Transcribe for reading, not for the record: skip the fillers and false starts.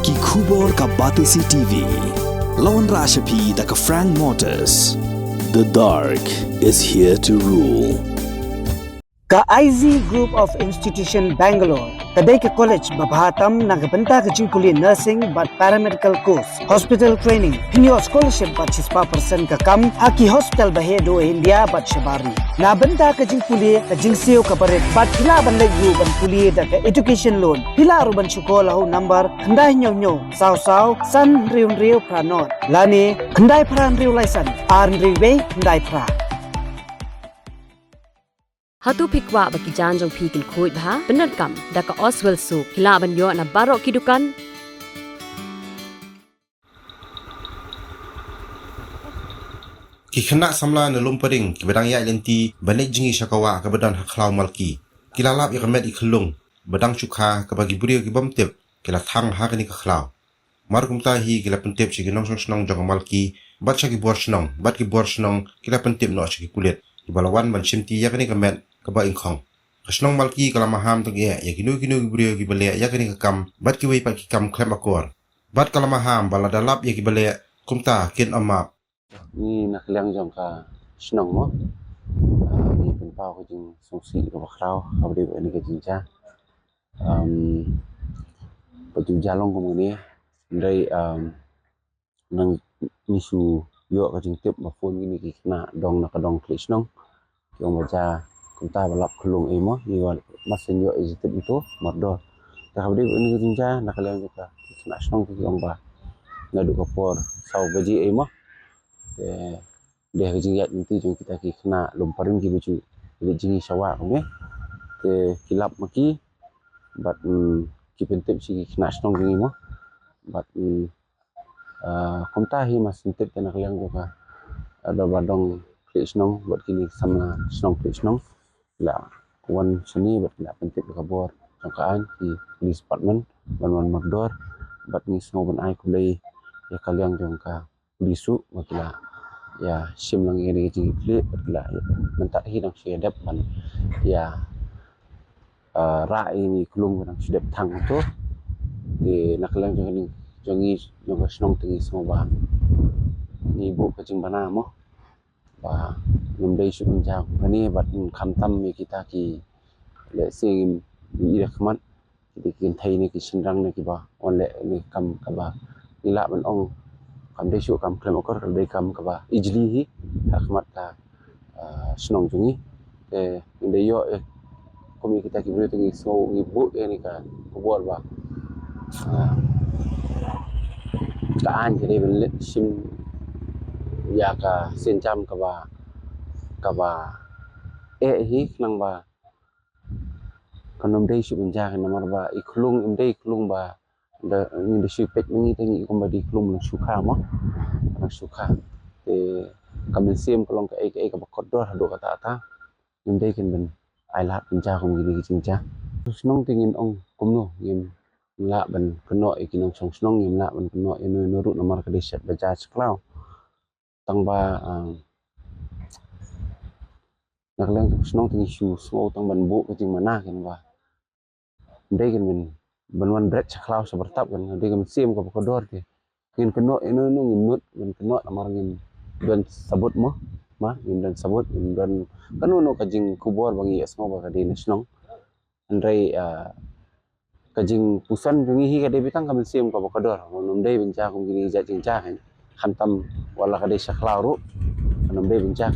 Ki Khubor ka Batisi TV. Lawan Rashapi da ka Frank Motors. The dark is here to rule. Ka IZ Group of Institution Bangalore, kadai ke college babahatam nagabenta ke jingkuli nursing but paramedical course, hospital training, pinyo scholarship but 6% ka kam, haki hospital bahedo India but shabari. Na benta ke jingkuli ke jingsio ka baret but pila ban legu ban kuli da ke education loan, pila ruban sekolah ho number kendai nyo saw san riu pranot. Lani kendai pran riu laisan, ar riu kendai pra. Hatu pikwa bagi janjong pikin kuit bah benar kam daka Oswell Soup hila banyo na barok kidukan Kikena samla na lumparing kibadang ya lenti banik jingi syakawa kabadan haklau malki kilalap ya kamet ikhulung badang syukha kabagi buriyo kibamtip kila thang hakani kaklau markum tahi kila pentip si ginong snong jong malki bat syaki buar snong bat ki buar snong kila pentip no syaki kulit ibalawan ban simti ya kani kamet kaba ingkong kasnong malki kala maham tong ya kinu buriyo kibale ya kani kakam bat ki wei pat ki kam klem akor bat kala maham bala dalap ya kibale kumta kin amap ni nak liang jong ka snong mo ni pen pau ko jing song si ko bakrao kabri ni ka jinja pa jinja long ko ni ndai nang nisu yo ka jing tip ma phone ni ki na dong na ka dong kli snong yo ma ja kunta balap khulung e mo ni wa masen yo is tip itu mardor ta kabri ni ka jinja nak liang jong ka na snong ki ong ba ngadu ka por sau baji e mo deh jing yat nanti jong kita ki kena lomparing ki baju jingi sawa ko te kilap maki bat ki pentip si kena snong jingi mo bat komta hi mas pentip tenak yang joka ada badong kli snong bat kini sama snong kli snong la wan seni bat nak pentip ka bor jangkaan ki police department ban mardor bat ni snong ban ai kulai ya kaliang jongka bisu makila ya sim lang ini jingi kli batla mentak hidang sedap ban ya ra ini kulung nang sedap thang tu di naklang jongi snong tingi semua ni bu kacing bana mo ba numdai su menjang ni bat khamtam mi kita ki le sing ni rakhmat ki kin thai ni ki sinrang ni ki ba on le ni kam ka ba nila ban ong kam dai su kam klem okor dai kam ka ba ijli hi rakhmat ka snong jungi ndai yo komi kita ki bro tingi so ni bu ni ka kubor ba kaan jadi belit sim ya ka senjam ka ba hi nang ba kanom dai su benja kan nomor ba iklung imdai iklung ba da ni de sipet ni tangi ko ba di klung nang sukha mo nang sukha kamen sim kolong ka ka ba kodor do kata ta imdai kan ben ai lat benja ko gini cinca snong tingin ong kumno ngim la ban keno ikinong song snong ngim la ban keno inu nurut nomor ka deset baja sklau tang ba naklang snong tingi su so tang ban bu ka jing mana kan ba ndai kan ben wan bret sklau sebertap kan ndai kan sim ka kodor ke ngin keno inu ngimut ngin keno nomor ngin dan sabut mo ma ngin dan sabut dan kanu no ka jing kubor bangi asmo ba ka di snong andai kajing pusan jungi hi kadai bitang kamen sim ka bakador monum dei benca kum gini ja jingca kan khantam wala kadai saklau ru kanum dei benca